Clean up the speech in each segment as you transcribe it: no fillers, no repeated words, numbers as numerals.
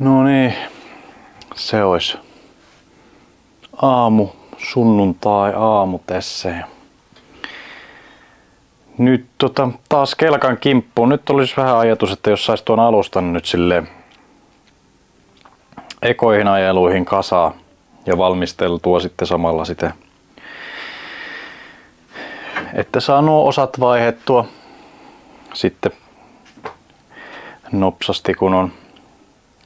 No niin, se olisi sunnuntai aamu tässä. Nyt taas kelkan kimppuun. Nyt olisi vähän ajatus, että jos sais tuon alustan nyt silleen ekoihin ajeluihin kasaan ja valmisteltua sitten samalla sitä, että saa nuo osat vaihdettua sitten nopsasti, kun on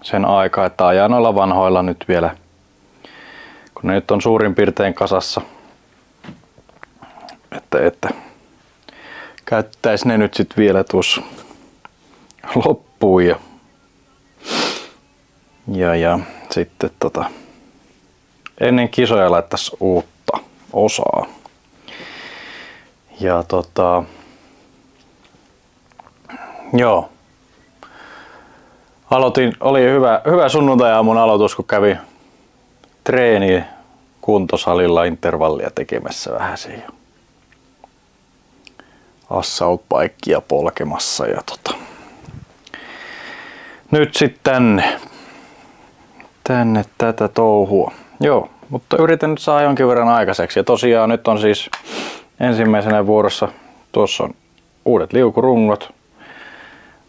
sen aika, että ajaa noilla vanhoilla nyt vielä, kun ne nyt on suurin piirtein kasassa, että käyttäis ne nyt sit vielä tuossa loppuun ja sitten ennen kisoja laittais uutta osaa. Ja joo. Oli hyvä sunnuntai-aamun aloitus, kun kävi treeni kuntosalilla intervallia tekemässä vähän siinä. Assault bikea polkemassa ja nyt sitten tänne tätä touhua. Joo, mutta yritän nyt saada jonkin verran aikaiseksi. Ja tosiaan nyt on siis ensimmäisenä vuorossa, tuossa on uudet liukurungot.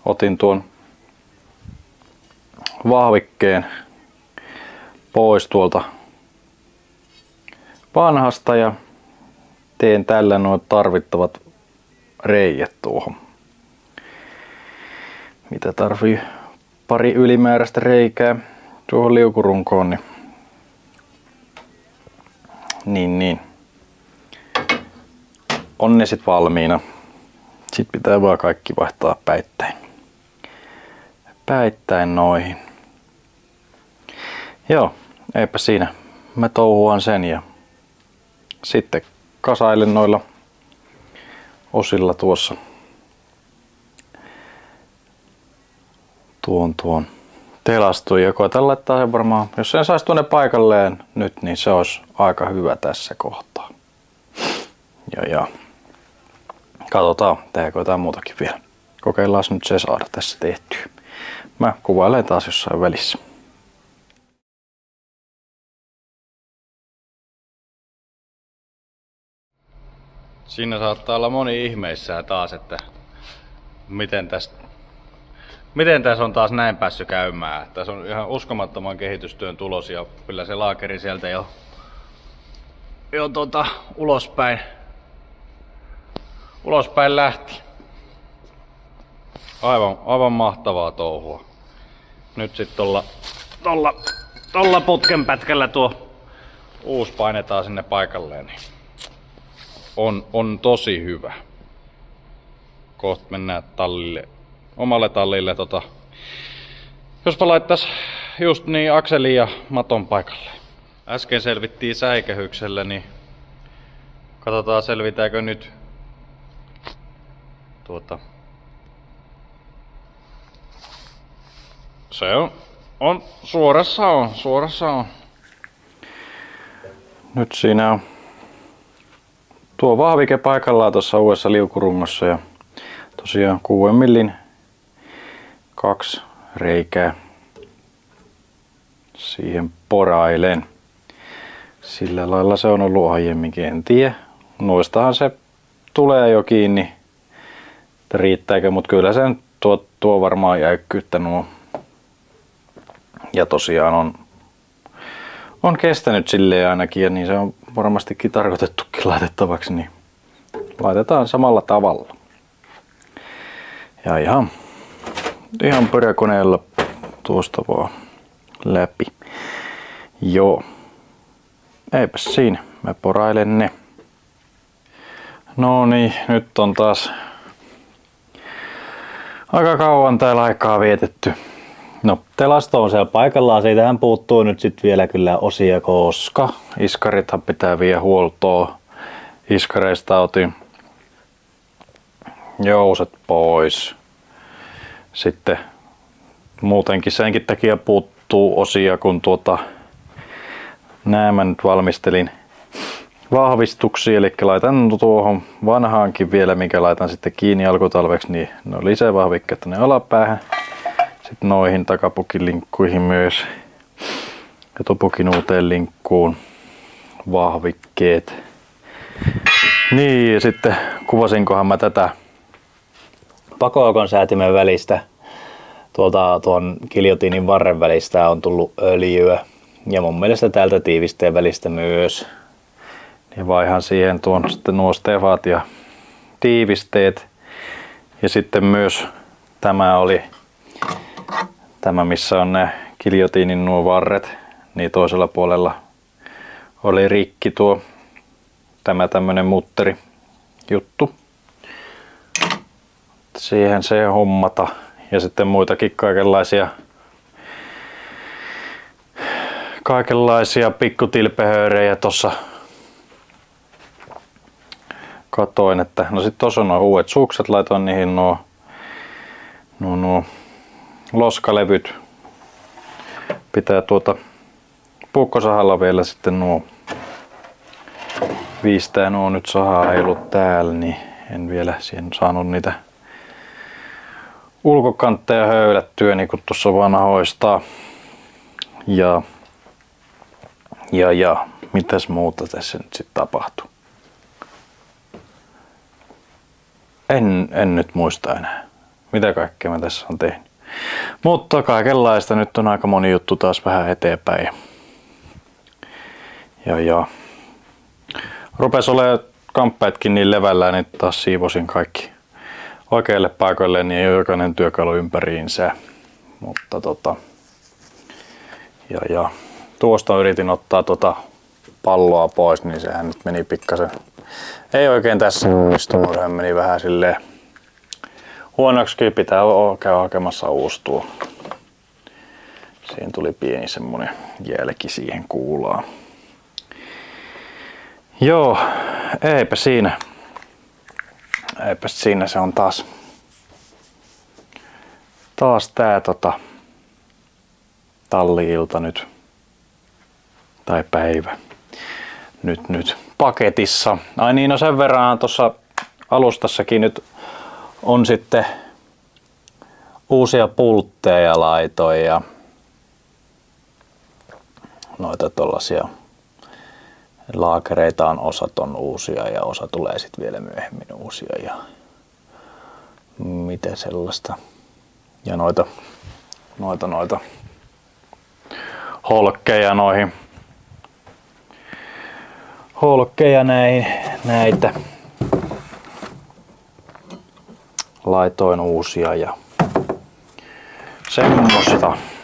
Otin tuon vahvikkeen pois tuolta vanhasta ja teen tällä nuo tarvittavat reijät tuohon. Mitä tarvii? Pari ylimääräistä reikää tuohon liukurunkoon, niin on ne sit valmiina. Sitten pitää vaan kaikki vaihtaa päittäin noihin. Joo, eipä siinä. Mä touhuan sen ja sitten kasailen noilla osilla tuossa tuon telastuin ja koitan laittaa sen varmaan, jos sen saisi tuonne paikalleen nyt, niin se olisi aika hyvä tässä kohtaa. Ja katsotaan, tehdäänkö jotain muutakin vielä. Kokeillaan nyt se saada tässä tehtyä. Mä kuvailen taas jossain välissä. Siinä saattaa olla moni ihmeissään taas, että miten tässä on taas näin päässyt käymään. Tässä on ihan uskomattoman kehitystyön tulos ja kyllä se laakeri sieltä jo ulospäin lähti. Aivan mahtavaa touhua. Nyt sitten tolla putkenpätkällä tuo uusi painetaan sinne paikalleen. Niin on tosi hyvä. Kohta mennään omalle tallille. Jospa laittaisi just niin akselin ja maton paikalle. Äsken selvittiin säikähyksellä, niin katsotaan selvitäänkö nyt se on suorassa on. Nyt siinä on tuo vahvike paikallaan tuossa uudessa liukurungossa ja tosiaan 6 millin 2 reikää siihen porailen. Sillä lailla se on ollut aiemminkin, en tiedä. Noistahan se tulee jo kiinni, että riittääkö, mutta kyllä sen tuo varmaan jäykkyyttä nuo. Ja tosiaan on kestänyt silleen ainakin ja niin se on varmastikin tarkoitettukin laitettavaksi, niin laitetaan samalla tavalla. Ja ihan pöräkoneella tuosta vaan läpi. Joo. Eipäs siinä. Mä porailen ne. No niin, nyt on taas aika kauan täällä aikaa vietetty. No, telasto on siellä paikallaan. Siitähän puuttuu nyt sit vielä kyllä osia, koska iskarithan pitää viedä huoltoon. Iskareista otin jouset pois. Sitten muutenkin senkin takia puuttuu osia, kun nää mä nyt valmistelin vahvistuksia, eli laitan tuohon vanhaankin vielä, minkä laitan sitten kiinni alkutalveksi, niin no lisävahvikkeet tänne alapäähän. Sitten noihin takapukin linkkuihin myös. Etupukin uuteen linkkuun vahvikkeet. Niin, ja sitten kuvasinkohan mä tätä pakoaukon säätimen välistä. Tuon giljotiinin varren välistä on tullut öljyä. Ja mun mielestä täältä tiivisteen välistä myös. Niin vaihan siihen sitten nuo stefat ja tiivisteet. Ja sitten myös tämä missä on ne giljotiinin nuo varret. Niin toisella puolella oli rikki tämä tämmönen mutteri juttu. Siihen se hommata. Ja sitten muitakin kaikenlaisia pikkutilpehöörejä tossa katoin, että no sit tossa on nuo uudet sukset, laitoin niihin nuo loskalevyt. Pitää puukkosahalla vielä sitten nuo viistää, nuo nyt sahaa ei ollut täällä, niin en vielä siihen saanut niitä ulkokantteja höylättyä niin kuin tuossa vanhoista. Ja mitäs muuta tässä nyt sitten tapahtuu? En nyt muista enää, mitä kaikkea mä tässä on tehnyt. Mutta kaikenlaista, nyt on aika moni juttu taas vähän eteenpäin. Ja rupes olemaan kamppeetkin niin levällään, niin taas siivosin kaikki oikeille paikoille, niin ei ole jokainen työkalu ympäriinsä. Mutta tuosta yritin ottaa palloa pois, niin sehän nyt meni pikkasen. Ei oikein tässä onnistunut, sehän meni vähän silleen huonoksi, pitää käydä hakemassa uusi tuo. Siihen tuli pieni semmonen jälki siihen kuulaan. Joo, eipä siinä. Eipäs siinä, se on taas tää talli-ilta nyt. Tai päivä. Nyt paketissa. Ai niin, no sen verran tuossa alustassakin nyt on sitten uusia pultteja laitoin ja noita tollasia laakereita on, osat on uusia ja osa tulee sitten vielä myöhemmin uusia ja mitä sellaista. Ja noita holkkeja näitä laitoin uusia ja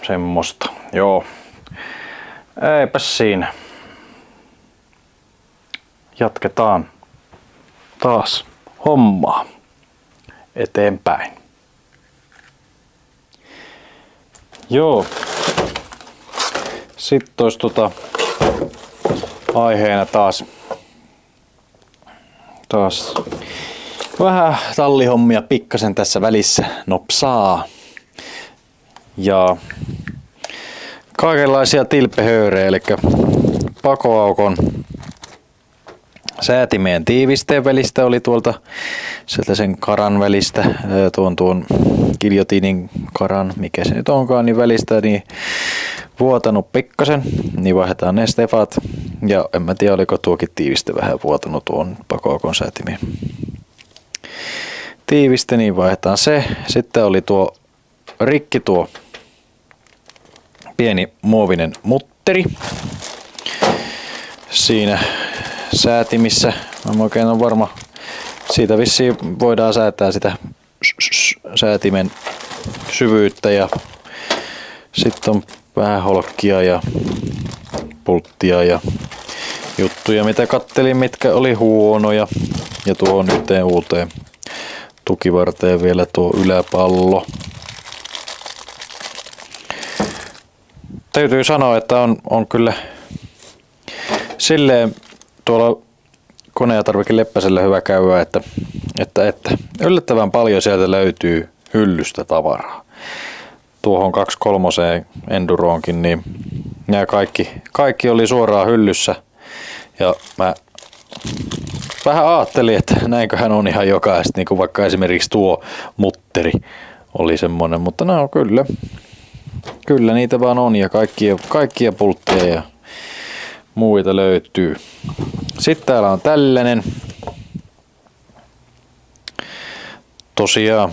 semmosta. Joo. Eipäs siinä. Jatketaan taas hommaa eteenpäin. Joo. Sitten olisi aiheena taas vähän tallihommia pikkasen tässä välissä nopsaa. Ja kaikenlaisia tilppehöörejä, eli pakoaukon säätimeen tiivisteen välistä oli sieltä sen karan välistä, tuon giljotiinin karan, mikä se nyt onkaan, niin välistä niin vuotanut pikkasen, niin vaihdetaan ne stefat. Ja en mä tiedä, oliko tuokin tiiviste vähän vuotanut tuon pakoaukon säätimeen tiiviste, niin vaihdetaan se. Sitten oli tuo pieni muovinen mutteri siinä säätimissä. Mä oikein on varma, siitä vissiin voidaan säätää sitä säätimen syvyyttä ja sitten on vähän holkkia ja pulttia ja juttuja, mitä kattelin, mitkä oli huonoja. Ja tuo yhteen uuteen tukivarteen vielä tuo yläpallo. Täytyy sanoa, että on kyllä silleen tuolla Kone- ja Tarvike Leppäsellä hyvä käydä, että yllättävän paljon sieltä löytyy hyllystä tavaraa. Tuohon 2.3 Enduroonkin, niin nämä kaikki oli suoraan hyllyssä. Ja mä vähän ajattelin, että näinköhän on ihan jokaista, niin kuin vaikka esimerkiksi tuo mutteri oli semmonen, mutta no kyllä kyllä niitä vaan on ja kaikkia pultteja ja muita löytyy. Sitten täällä on tällainen. Tosiaan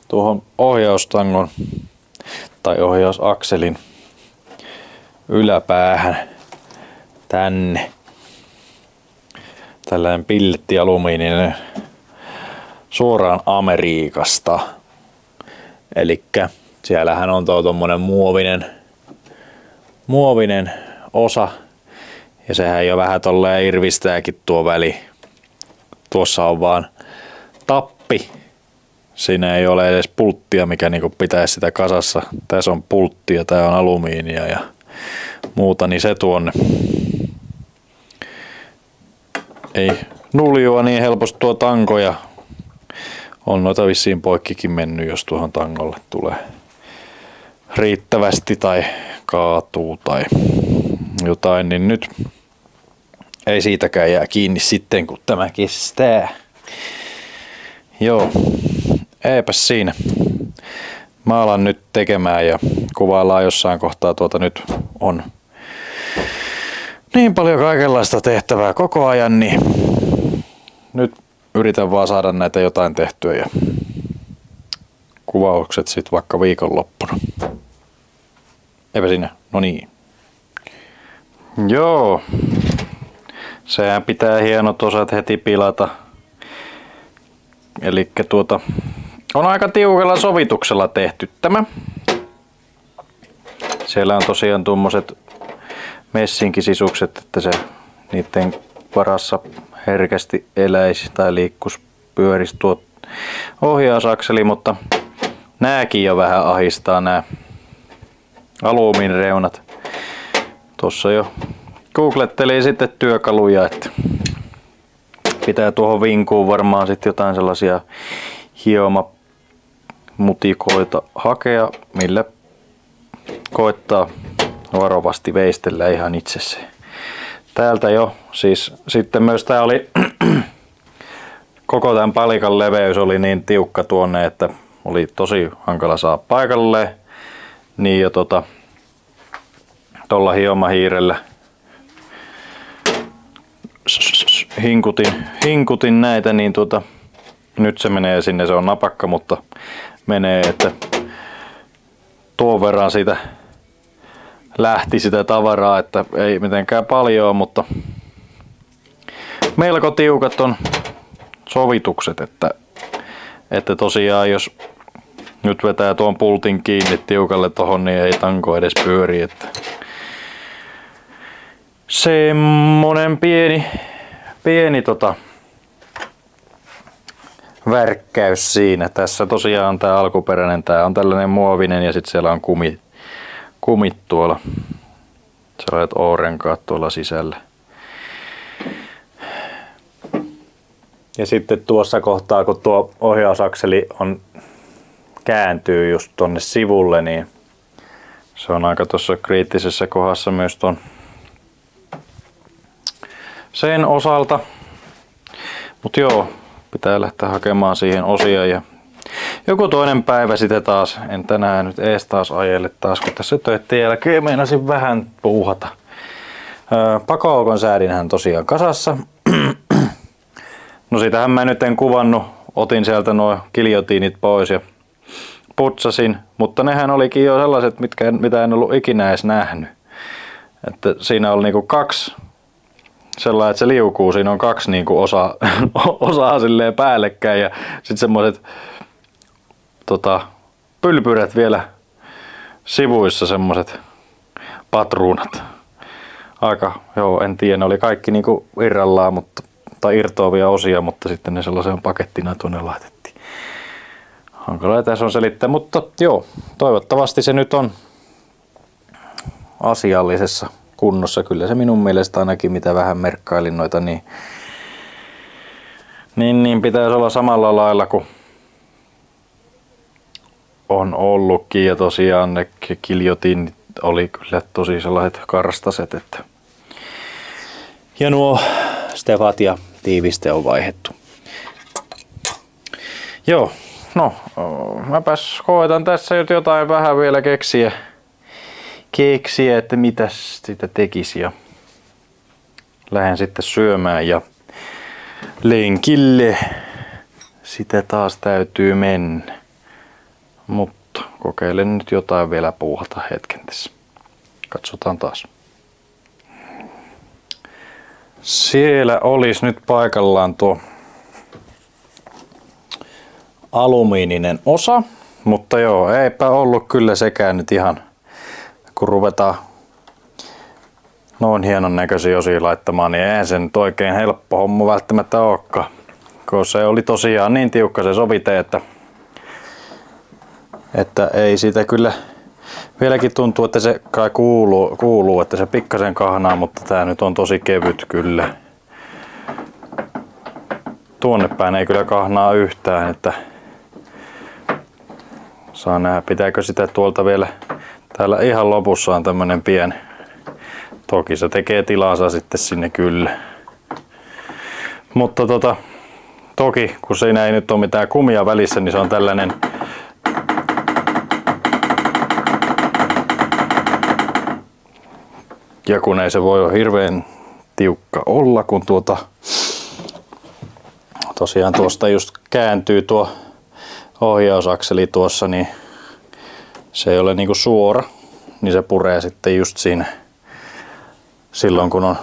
tuohon ohjaustangon tai ohjausakselin yläpäähän tänne tällainen pillettialumiininen suoraan Amerikasta. Elikkä siellähän on tommonen muovinen osa ja sehän jo vähän tolleen irvistääkin tuo väli. Tuossa on vaan tappi. Siinä ei ole edes pulttia, mikä niinku pitäisi sitä kasassa. Tässä on pulttia, tää on alumiinia ja muuta, niin se tuonne. Ei nuljua niin helposti tuo tanko ja on noita vissiin poikkikin mennyt, jos tuohon tangolle tulee riittävästi tai kaatuu tai jotain, niin nyt ei siitäkään jää kiinni sitten, kun tämä kestää. Joo, eipäs siinä. Mä alan nyt tekemään ja kuvaillaan jossain kohtaa tuota. Nyt on niin paljon kaikenlaista tehtävää koko ajan, niin nyt yritän vaan saada näitä jotain tehtyä ja kuvaukset sit vaikka viikonloppuna. Eipä siinä, no niin. Joo, sehän pitää hienot osat heti pilata. Elikkä on aika tiukalla sovituksella tehty tämä. Siellä on tosiaan tuommoiset messinkisisukset, että se niiden varassa herkästi eläisi tai liikkuisi, pyörisi tuo ohjausakseli, mutta nääkin jo vähän ahistaa nämä alumiinireunat. Tuossa jo googlettelin sitten työkaluja, että pitää tuohon vinkuun varmaan sitten jotain sellaisia hiomamutikoita hakea, millä koettaa varovasti veistellä ihan itsessään. Täältä jo, siis sitten myös tää oli koko tämän palikan leveys oli niin tiukka tuonne, että oli tosi hankala saa paikalle. Niin jo tuolla hiomahiirellä hinkutin näitä, niin nyt se menee sinne, se on napakka, mutta menee, että tuon verran siitä lähti sitä tavaraa, että ei mitenkään paljon, mutta melko tiukat on sovitukset, että tosiaan jos nyt vetää tuon pultin kiinni tiukalle tohon, niin ei tanko edes pyöri, että semmonen pieni värkkäys siinä. Tässä tosiaan tää alkuperäinen, tää on tällainen muovinen ja sitten siellä on kumit tuolla, sellaiset O-renkaat tuolla sisällä. Ja sitten tuossa kohtaa, kun tuo ohjausakseli kääntyy just tonne sivulle, niin se on aika tuossa kriittisessä kohdassa myös ton sen osalta. Mut joo, pitää lähteä hakemaan siihen osia ja joku toinen päivä sitten taas, en tänään nyt ees taas ajelle taas, kun tässä töiden jälkeen meinasin vähän puuhata. Pakoaukon säädinhän tosiaan kasassa. No sitähän mä nyt en kuvannut, otin sieltä nuo giljotiinit pois ja putsasin, mutta nehän olikin jo sellaiset, mitä en ollut ikinä edes nähnyt. Että siinä oli niinku kaksi sellainen, että se liukuu, siinä on kaksi niinku osaa silleen päällekkäin ja sitten semmoiset pylpyrät vielä sivuissa, semmoiset patruunat. Aika, joo, en tiedä, ne oli kaikki niinku irrallaan, tai irtoavia osia, mutta sitten ne sellaiseen pakettina tuonne laitettiin. Hankala tässä on selittää, mutta joo, toivottavasti se nyt on asiallisessa kunnossa. Kyllä se minun mielestä ainakin, mitä vähän merkkailin noita, niin pitäisi olla samalla lailla kuin on ollutkin. Ja tosiaan ne giljotiinit oli kyllä tosi sellaiset karstaset, että ja nuo stefat ja tiiviste on vaihdettu. Joo, no mäpäs koetan tässä jotain vähän vielä keksiä keksiä, että mitä sitä tekisi, ja lähden sitten syömään ja lenkille. Sitä taas täytyy mennä. Mutta kokeilen nyt jotain vielä puuhata hetken tässä. Katsotaan taas. Siellä olisi nyt paikallaan tuo alumiininen osa. Mutta joo, eipä ollut kyllä sekään nyt ihan, kun ruvetaan noin hienon näköisiä osia laittamaan, niin eihän se nyt oikein helppo homma välttämättä olekaan. Kun se oli tosiaan niin tiukka se sovite, että ei siitä kyllä, vieläkin tuntuu, että se kai kuuluu, että se pikkasen kahnaa, mutta tää nyt on tosi kevyt kyllä. Tuonne päin ei kyllä kahnaa yhtään, että saa nähdä, pitääkö sitä tuolta vielä. Täällä ihan lopussa on tämmönen pieni. Toki se tekee tilansa sitten sinne kyllä. Mutta toki kun siinä ei nyt ole mitään kumia välissä, niin se on tällainen ja kun ei se voi ole hirveän tiukka olla, kun tosiaan tuosta just kääntyy tuo ohjausakseli tuossa, niin se ei ole niinku suora, niin se puree sitten just siinä silloin kun on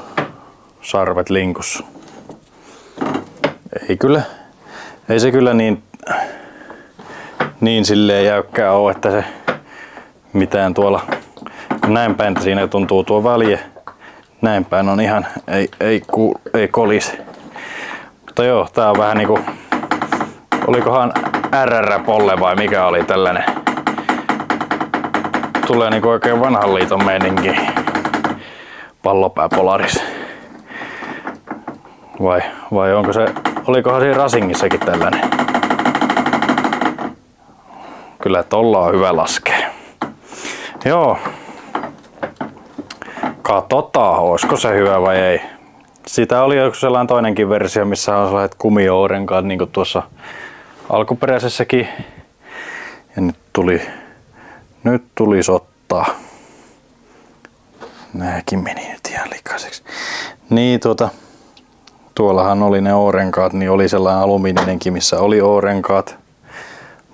sarvet linkussa. Ei se kyllä niin silleen jäykkää ole, että se mitään tuolla, kun näin päin siinä tuntuu tuo välje, näin päin on ihan, ei kolise. Mutta joo, tää on vähän niinku, olikohan RR-polle vai mikä oli tällainen. Tulee niinku oikein vanhan liiton meininki. Pallopää Polaris. Vai onko se, olikohan siinä Racingissakin tällainen? Kyllä tolla on hyvä laskea. Joo. Katsotaan, olisiko se hyvä vai ei. Siitä oli joku sellainen toinenkin versio, missä on sellaiset kumiorenkaat niin kuin tuossa alkuperäisessäkin. Ja nyt tuli ottaa. Nääkin meni nyt ihan likaiseksi. Niin tuollahan oli ne O-renkaat, niin oli sellainen alumiininenkin, missä oli O-renkaat.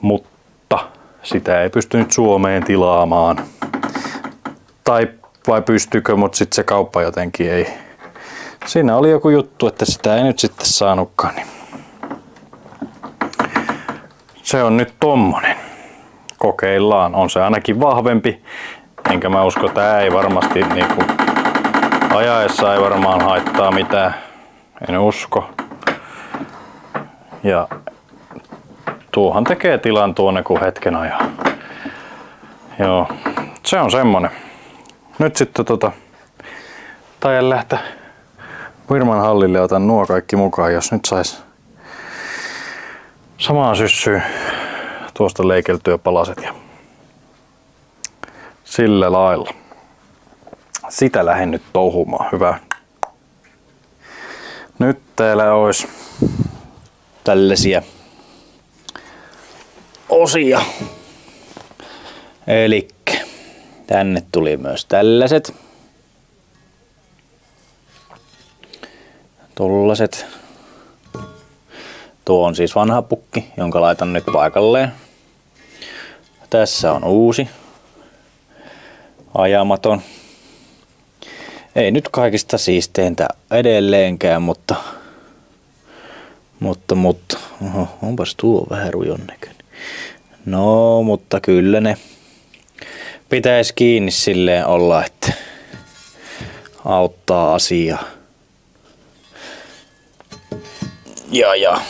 Mutta sitä ei pystynyt Suomeen tilaamaan. Tai vai pystykö, mutta sitten se kauppa jotenkin ei. Siinä oli joku juttu, että sitä ei nyt sitten saanutkaan. Niin. Se on nyt tommonen. Kokeillaan. On se ainakin vahvempi. Enkä mä usko, että tää ei varmasti niinku ajaessa ei varmaan haittaa mitään. En usko. Ja tuohan tekee tilan tuonne kun hetken ajaa. Joo, se on semmonen. Nyt sitten taidan lähteä Virman hallille ja otan nuo kaikki mukaan, jos nyt sais samaan syssyyn tuosta leikeltyä palaset ja sillä lailla. Sitä lähden nyt touhumaan. Hyvä. Nyt täällä olisi tällaisia osia. Eli tänne tuli myös tällaiset. Tollaset. Tuo on siis vanha pukki, jonka laitan nyt paikalleen. Tässä on uusi. Ajamaton. Ei nyt kaikista siisteintä edelleenkään, mutta oho, onpas tuo vähän rujon näköinen. No, mutta kyllä ne pitäisi kiinni silleen olla, että auttaa asiaa. Ja.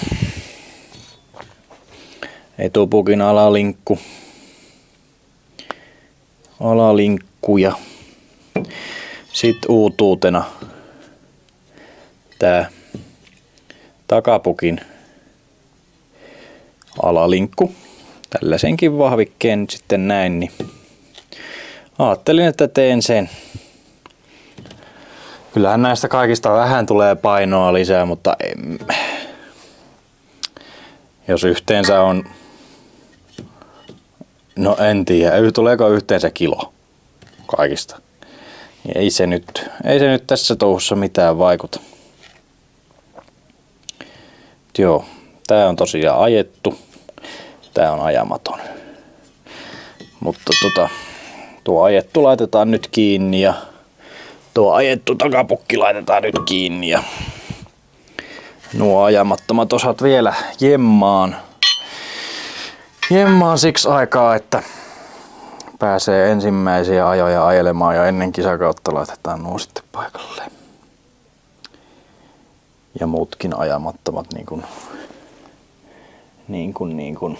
Etupukin alalinkku ja sitten uutuutena tää takapukin alalinkku. Tällaisenkin vahvikkeen sitten näin, niin ajattelin, että teen sen. Kyllähän näistä kaikista vähän tulee painoa lisää, mutta jos yhteensä on, no en tiedä, tuleeko yhteensä kilo. kaikista. Niin ei se nyt tässä touhussa mitään vaikuta. Joo, tää on tosiaan ajettu. Tää on ajamaton. Mutta tuo ajettu laitetaan nyt kiinni ja tuo ajettu takapukki laitetaan nyt kiinni ja nuo ajamattomat osat vielä jemmaan siksi aikaa, että pääsee ensimmäisiä ajoja ajelemaan ja ennen kisakautta laitetaan nuo sitten paikalleen. Ja muutkin ajamattomat niin kuin.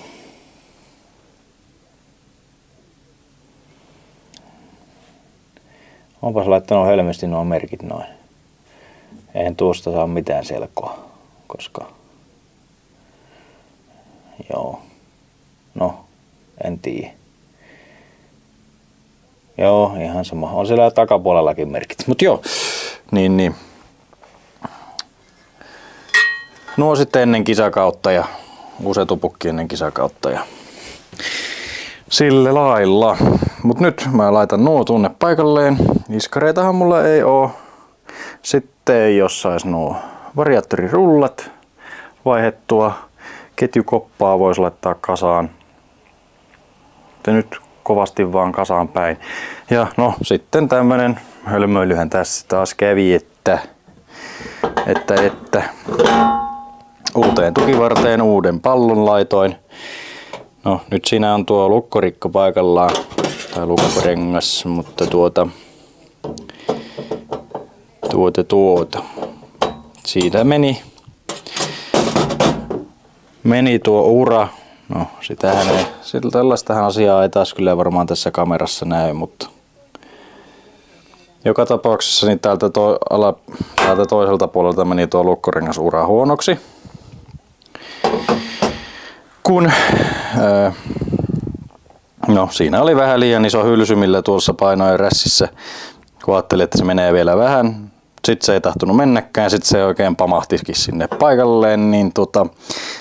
Onpas laittanut hölmösti nuo merkit noin. Eihän tuosta saa mitään selkoa, koska... Joo. No, en tiedä. Joo, ihan sama. On siellä takapuolellakin merkit. Mut joo, niin. Nuo sitten ennen kisakautta ja usetupukki ennen kisakautta ja sillä lailla. Mut nyt mä laitan nuo tunne paikalleen. Iskareitahan mulla ei oo. Sitten jos sais nuo variaattorirullat vaihettua. Ketjukoppaa voisi laittaa kasaan. Ja nyt kovasti vaan kasaan päin. Ja no sitten tämmönen hölmöilyhän tässä taas kävi, että uuteen tukivarteen uuden pallon laitoin. No nyt siinä on tuo lukkorikko paikallaan, tai lukkorengas, mutta siitä meni tuo ura. No tällaistähän asiaa ei taas kyllä varmaan tässä kamerassa näy, mutta joka tapauksessa niin täältä toiselta puolelta meni tuo lukkorengasura huonoksi. Kun no siinä oli vähän liian iso hylsy, millä tuossa painoin rässissä, kun ajattelin, että se menee vielä vähän. Sitten se ei tahtonut mennäkään, sitten se oikein pamahtikin sinne paikalleen, niin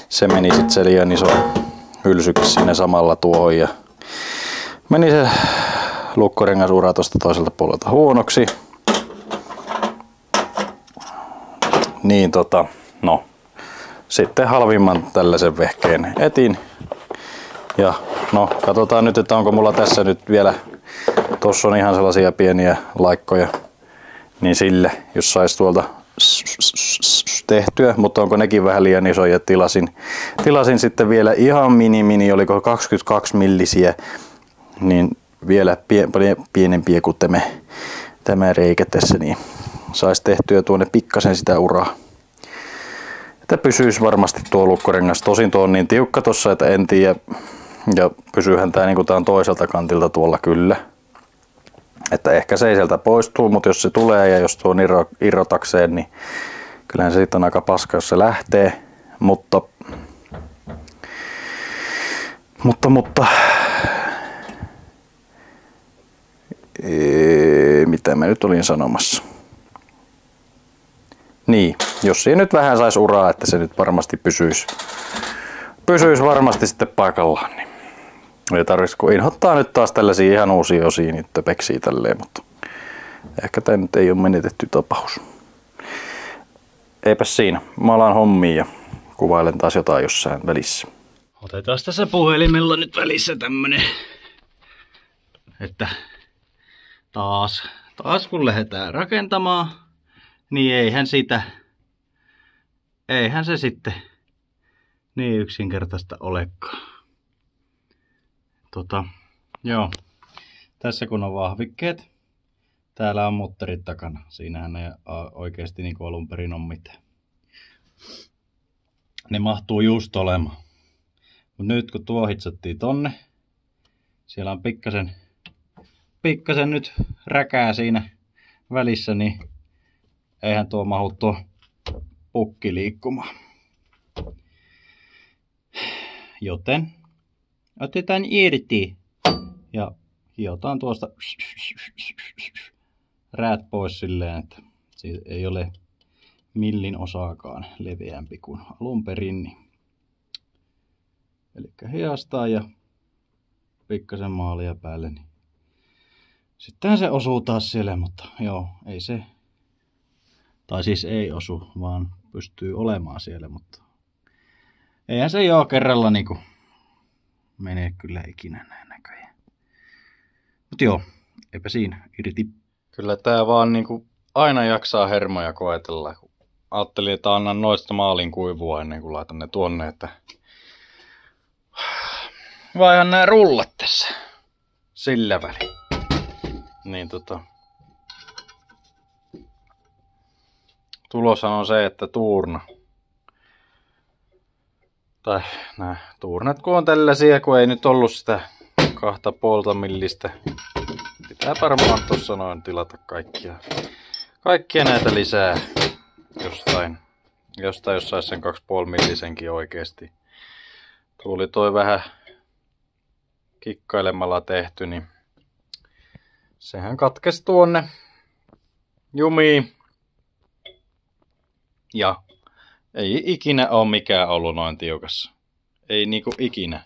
se meni sitten se liian iso hylsykin sinne samalla tuohon ja meni se lukkorengasura tuosta toiselta puolelta huonoksi. Niin no sitten halvimman tällaisen vehkeen etin. Ja no katsotaan nyt, että onko mulla tässä nyt vielä, tossa on ihan sellaisia pieniä laikkoja, niin sille, jos sais tuolta tehtyä, mutta onko nekin vähän liian isoja, tilasin sitten vielä ihan mini, oliko 22 millisiä, niin vielä pienempiä kuin tämä reikä tässä, niin sais tehtyä tuonne pikkasen sitä uraa. Että pysyisi varmasti tuo lukkorengas. Tosin tuo on niin tiukka tossa, että en tiedä. Ja pysyyhän tää niinku tää on toiselta kantilta tuolla kyllä. Että ehkä se ei sieltä poistuu, mutta jos se tulee ja jos tuo on irrotakseen, niin kyllähän se sitten on aika paska, jos se lähtee. Mutta mitä mä nyt olin sanomassa? Niin, jos siinä nyt vähän sais uraa, että se nyt varmasti pysyisi varmasti sitten paikallaan, niin ei tarvitsisi kun inhottaa nyt taas tällaisia ihan uusia osia, niin töpeksiä tälleen, mutta ehkä tämä nyt ei ole menetetty tapaus. Eipä siinä, mä alan hommia ja kuvailen taas jotain jossain välissä. Otetaan tässä puhelimella nyt välissä tämmönen, että taas kun lähdetään rakentamaan, niin eihän se sitten niin yksinkertaista olekaan. Joo. Tässä kun on vahvikkeet, täällä on mutterit takana. Siinähän ei oikeasti niin kuin alun perin ole mitään. Ne mahtuu just olemaan. Mutta nyt kun tuo hitsattiin tonne, siellä on pikkasen nyt räkää siinä välissä, niin eihän tuo mahu tuo pukki liikkumaan. Joten otetaan irti ja hiotaan tuosta räät pois silleen, että siitä ei ole millin osaakaan leveämpi kuin alun perin. Eli hiastaa ja pikkasen maalia päälle, niin Sittenhän se osuu taas siellä, mutta joo, ei se. Tai siis ei osu, vaan pystyy olemaan siellä, mutta eihän se joo kerralla niinku menee kyllä ikinä näin näköjään. Mut joo, eipä siinä irti. Kyllä tää vaan niinku aina jaksaa hermoja koetella. Ajattelin, että annan noista maalin kuivua ennen kuin laitan ne tuonne, että vaihan nää rullat tässä sillä väliin. Niin tuloshan on se, että tuurna tai nää tuurnat kun on tällaisia, kun ei nyt ollut sitä 2,5 millistä. Pitää varmaan tossa noin tilata kaikkia näitä lisää jostain jos sais sen 2,5 millisenkin oikeesti. Tuli toi vähän kikkailemalla tehty, niin sehän katkesi tuonne jumiin. Ja ei ikinä ole mikään ollut noin tiukassa. Ei niinku ikinä.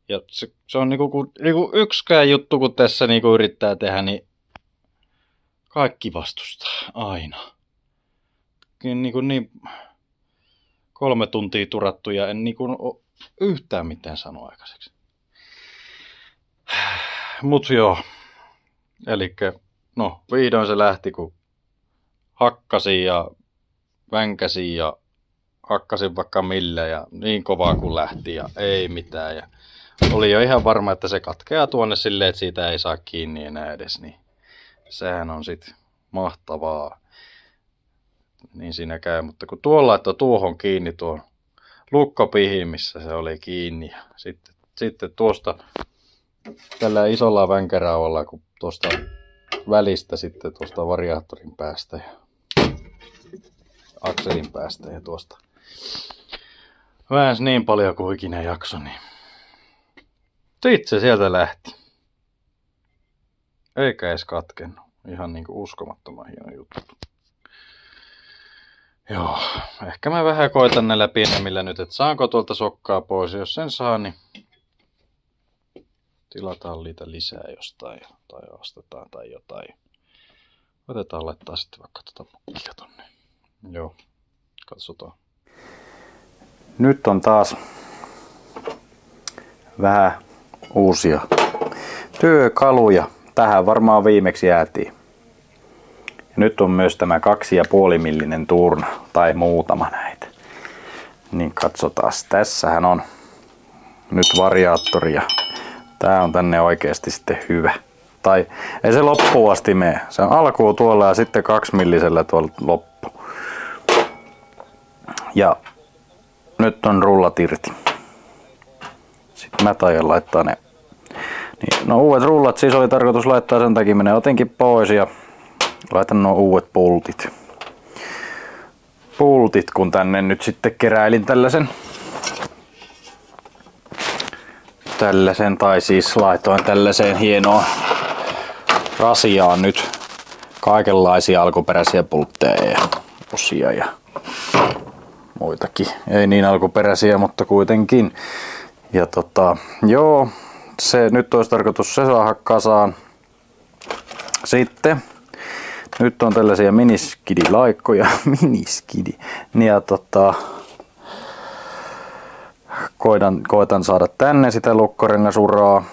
Ja se on niinku yksikään juttu, kun tässä niinku yrittää tehdä, niin kaikki vastustaa aina. Niin 3 tuntia turattu ja en niinku ole yhtään mitään sanoa aikaiseksi. Mut joo. Elikkä no vihdoin se lähti, kun hakkasin ja vänkäsin ja hakkasin vaikka millä ja niin kovaa kuin lähti ja ei mitään. Ja oli jo ihan varma, että se katkeaa tuonne silleen, että siitä ei saa kiinni enää edes. Niin sehän on sit mahtavaa. Niin siinä käy, mutta kun tuolla laittoi tuohon kiinni tuon lukkopihin, missä se oli kiinni. Ja sitten tuosta tällä isolla vänkäraudalla, kun tuosta välistä sitten tuosta variaattorin päästä ja akselin päästä ja tuosta väänsi niin paljon kuin ikinä jakso, niin sitten se sieltä lähti. Eikä edes katkennut. Ihan niinku uskomattoman hieno juttu. Joo, ehkä mä vähän koitan näillä pienemmillä nyt, että saanko tuolta sokkaa pois. Jos sen saa, niin tilataan niitä lisää jostain tai ostetaan tai jotain. Otetaan laittaa sitten vaikka mukkia tonne. Joo, katsotaan. Nyt on taas vähän uusia työkaluja. Tähän varmaan viimeksi jäätiin. Nyt on myös tämä 2,5 millinen tuurna tai muutama näitä. Niin katsotaan, tässähän on nyt variaattori ja tää on tänne oikeasti sitten hyvä. Tai ei se loppuun asti mene. Se on alkuun tuolla ja sitten 2 millisellä tuolla loppu. Ja nyt on rullat irti. Sitten mä taidan laittaa ne. Niin, no uudet rullat siis oli tarkoitus laittaa, sen takia menee otinkin pois ja laitan nuo uudet pultit. Pultit, kun tänne nyt sitten keräilin tällaisen tai siis laitoin tällaiseen hienoon rasiaan nyt kaikenlaisia alkuperäisiä pultteja ja osia ja muitakin. Ei niin alkuperäisiä, mutta kuitenkin. Ja joo, se nyt olisi tarkoitus se saada kasaan. Sitten nyt on tällaisia miniskidilaikkoja, ja koitan saada tänne sitä lukkorengasuraa.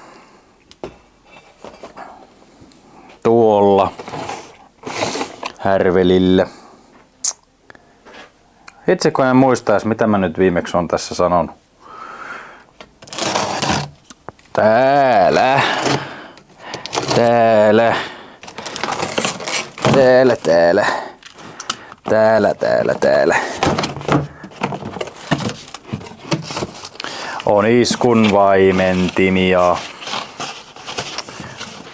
Tuolla härvelillä. Itse kun en muistais, mitä mä nyt viimeksi on tässä sanonut. Täällä. On iskun vaimentimia.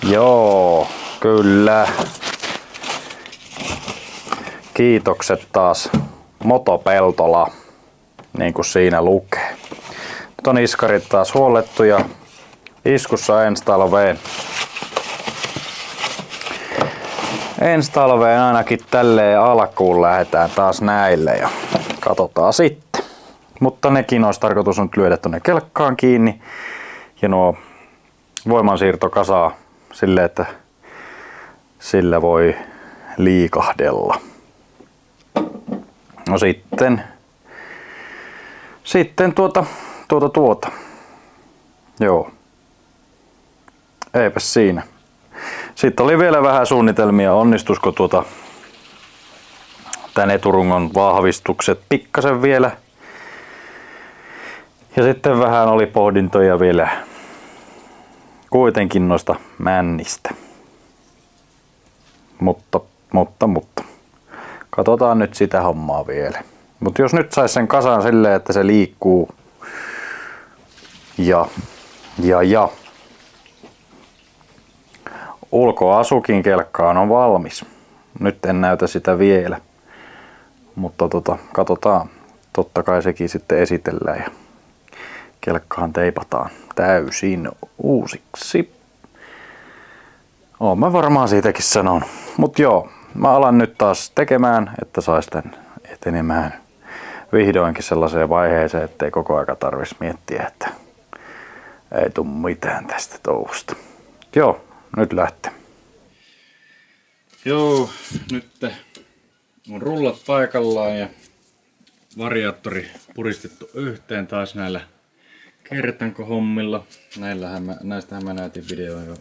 Joo, kyllä. Kiitokset taas Motopeltola, niin kuin siinä lukee. Nyt on iskarit taas huollettu ja iskussa ensi talveen. Ensi talveen ainakin tälleen alkuun lähdetään taas näille ja katsotaan sitten. Mutta nekin olisi tarkoitus nyt lyödä tonne kelkkaan kiinni ja nuo voimansiirtokasaa silleen, että sillä voi liikahdella. No sitten tuota. Joo. Eipäs siinä. Sitten oli vielä vähän suunnitelmia, onnistuisiko tän eturungon vahvistukset pikkasen vielä. Ja sitten vähän oli pohdintoja vielä kuitenkin noista männistä. Mutta. Katsotaan nyt sitä hommaa vielä. Mutta jos nyt sais sen kasaan silleen, että se liikkuu ja ulkoasukin kelkkaan on valmis. Nyt en näytä sitä vielä. Mutta katsotaan. Totta kai sekin sitten esitellään ja kelkkaan teipataan täysin uusiksi. Oon mä varmaan siitäkin sanonut. Mut joo, mä alan nyt taas tekemään, että sais tän etenemään vihdoinkin sellaiseen vaiheeseen, ettei koko aika tarvitsisi miettiä, että ei tuu mitään tästä touhusta. Joo, nyt lähtee. Joo, nyt on rullat paikallaan ja variaattori puristettu yhteen taas näillä kertankohommilla. Näistähän mä näytin videoa jo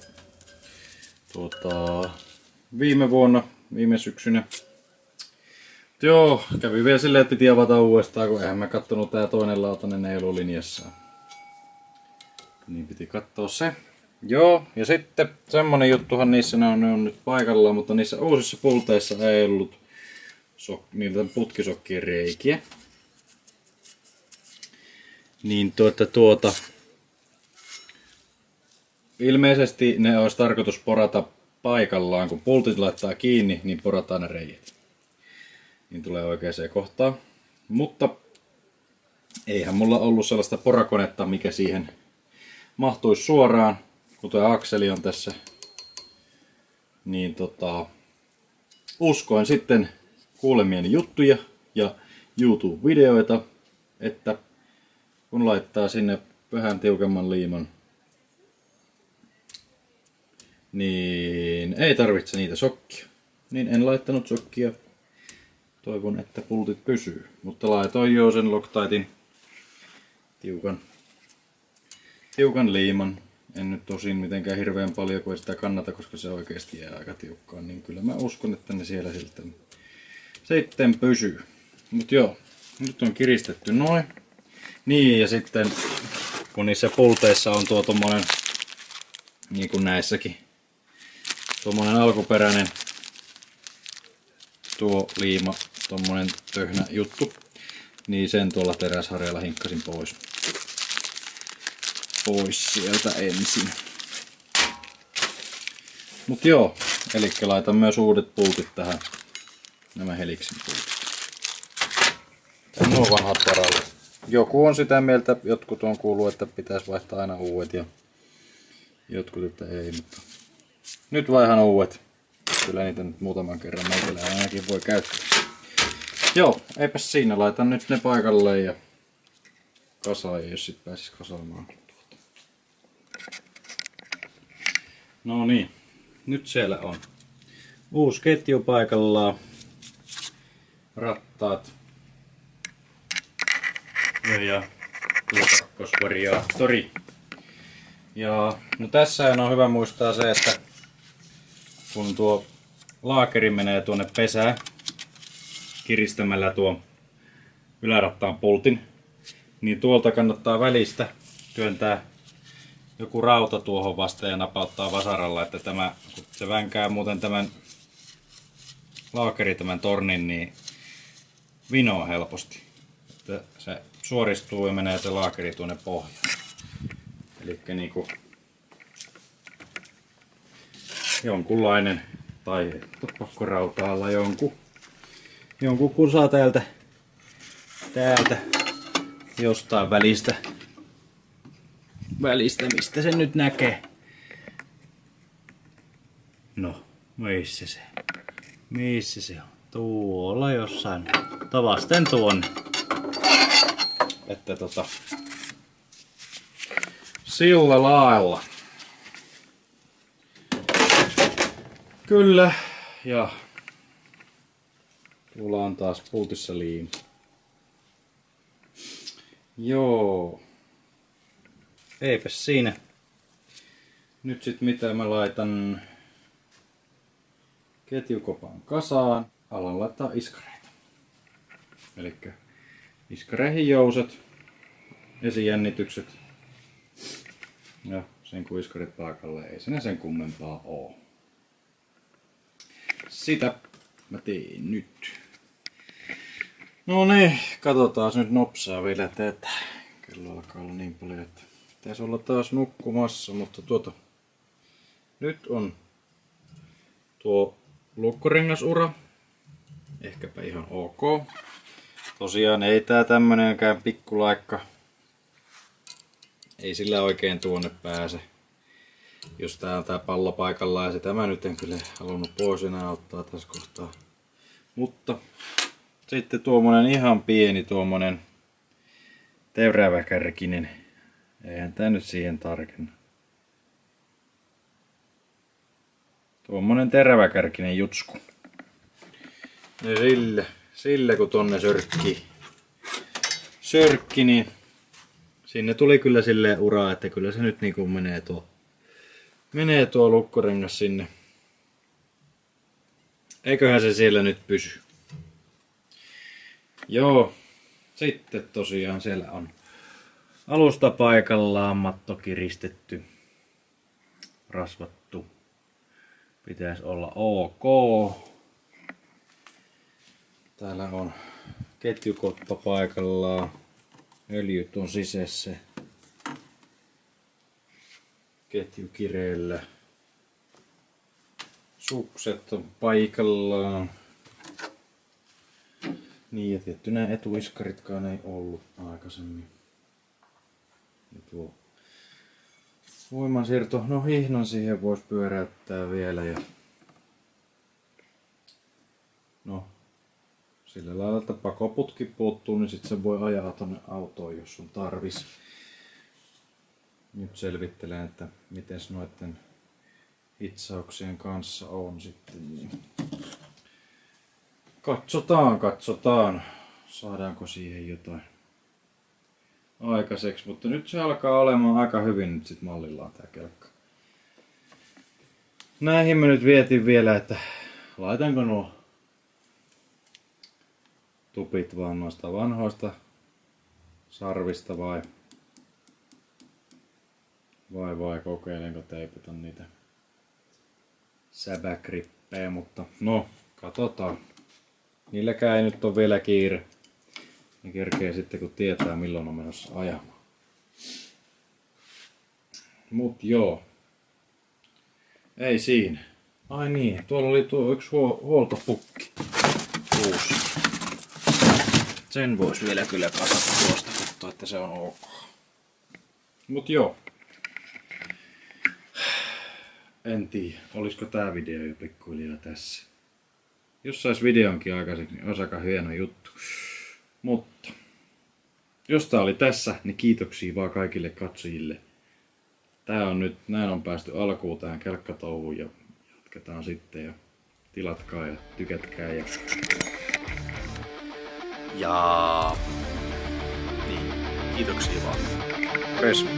viime syksynä. Joo, kävi vielä silleen, että piti avata uudestaan, kun eihän mä kattonut tää toinen lautanen ei ollut linjassaan. Niin piti katsoa se. Joo, ja sitten semmonen juttuhan niissä ne on nyt paikallaan, mutta niissä uusissa pulteissa ei ollut niiltä putkisokkien reikiä. Niin ilmeisesti ne olisi tarkoitus porata paikallaan, kun pultit laittaa kiinni, niin porataan ne reiät. Niin tulee oikeaan kohtaan. Mutta eihän mulla ollut sellaista porakonetta, mikä siihen mahtuisi suoraan, kun tuo akseli on tässä. Niin uskoin sitten kuulemieni juttuja ja YouTube-videoita, että kun laittaa sinne vähän tiukemman liiman, niin ei tarvitse niitä sokkia. Niin en laittanut sokkia. Toivon, että pultit pysyy. Mutta laitoin jo sen Loctiteen tiukan liiman. En nyt tosin mitenkään hirveän paljon, kun ei sitä kannata, koska se oikeasti jää aika tiukkaan. Niin kyllä mä uskon, että ne siellä sitten pysyy. Mut joo, nyt on kiristetty noin. Niin ja sitten kun niissä pulteissa on tuo tommonen, niin kuin näissäkin, tuommoinen alkuperäinen tuo liima, tommonen töhnä juttu, niin sen tuolla teräsharjalla hinkkasin pois sieltä ensin. Mut joo, eli laitan myös uudet pultit tähän, nämä Helixin pultit. Tämä on vanhat varalle. Joku on sitä mieltä, jotkut on kuullut, että pitäisi vaihtaa aina uudet ja jotkut, että ei, mutta nyt vaihan uudet. Kyllä niitä nyt muutaman kerran meikällä ainakin voi käyttää. Joo, eipäs siinä. Laitan nyt ne paikalleen ja kasaan, jos sit pääsis kasaamaan. No niin, nyt siellä on uusi ketju paikallaan. Rattaat. Ja tuo kakkosvariaattori. Ja no tässä on hyvä muistaa se, että kun tuo laakeri menee tuonne pesään kiristämällä tuo ylärattaan pultin, niin tuolta kannattaa välistä työntää joku rauta tuohon vasten ja napauttaa vasaralla, että tämä, kun se vänkää muuten tämän laakeri, tämän tornin, niin vinoo helposti. Että se suoristuu ja menee se laakeri tuonne pohjaan. Elikkä niinku jonkunlainen tai pakkorauta-alla jonkun kun saa täältä jostain välistä, mistä se nyt näkee. No, missä se on? Tuolla jossain. Tavasten tuonne. Että sillä lailla. Kyllä, ja tuolla on taas pultissa liimi. Joo. Eipäs siinä. Nyt sit mitä mä laitan ketjukopan kasaan. Alan laittaa iskareita. Elikkä iskareihin jouset, esijännitykset ja sen kun iskarit paikalle, ei se sen kummempaa oo. Sitä mä teen nyt. No niin, katsotaan nyt nopsaa vielä, että kello alkaa olla niin paljon, että pitäisi olla taas nukkumassa, mutta nyt on tuo lukkorengasura. Ehkäpä ihan ok. Tosiaan ei tää tämmönenkään pikkulaikka. Ei sillä oikein tuonne pääse. Jos tää on tää pallo paikallaan ja sitä mä nyt en kyllä halunnut pois enää ottaa tässä kohtaa. Mutta sitten tuommoinen ihan pieni tuommoinen teräväkärkinen. Eihän tää nyt siihen tarkenna. Tuommoinen teräväkärkinen jutsku. Ja sille kun tonne sörkki, niin sinne tuli kyllä silleen uraa, että kyllä se nyt niinku menee tuo lukkorengas sinne. Eiköhän se siellä nyt pysy. Joo, sitten tosiaan siellä on alusta paikallaan, matto kiristetty, rasvattu. Pitäisi olla ok. Täällä on ketjukoppa paikallaan. Öljyt on sisässä. Ketju kireellä. Sukset on paikallaan. Niin ja tietty nämä etuiskaritkaan ei ollut aikaisemmin. Ja tuo voimansiirto, no hihnan siihen voisi pyöräyttää vielä ja no sillä lailla, että pakoputki puuttuu, niin sitten se voi ajaa tonne autoon, jos on tarvis. Nyt selvittelen, että miten noiden hitsauksien kanssa on sitten. Niin katsotaan, saadaanko siihen jotain aikaiseksi, mutta nyt se alkaa olemaan aika hyvin nyt sit mallillaan tää kelkka. Näihin mä nyt vietin vielä, että laitanko nuo tupit vaan noista vanhoista sarvista vai kokeilenko teipata niitä säbäkrippejä, mutta no katsotaan. Niilläkään ei nyt ole vielä kiire. Ne kerkee sitten kun tietää milloin on menossa ajamaan. Mut joo. Ei siinä. Ai niin, tuolla oli tuo yksi huoltopukki. Uusi. Sen vois vielä kyllä kasata tuosta, katsoa, että se on ok. Mut joo. En tiedä, olisiko tää video jo pikkuhiljaa tässä. Jos sais videonkin aikaiseksi, niin olisi aika hieno juttu. Mutta jos tää oli tässä, niin kiitoksia vaan kaikille katsojille. Tää on nyt, näin on päästy alkuun tähän kelkkatouhuun ja jatketaan sitten ja tilatkaa ja tykätkää ja niin, kiitoksia vaan. Resmi.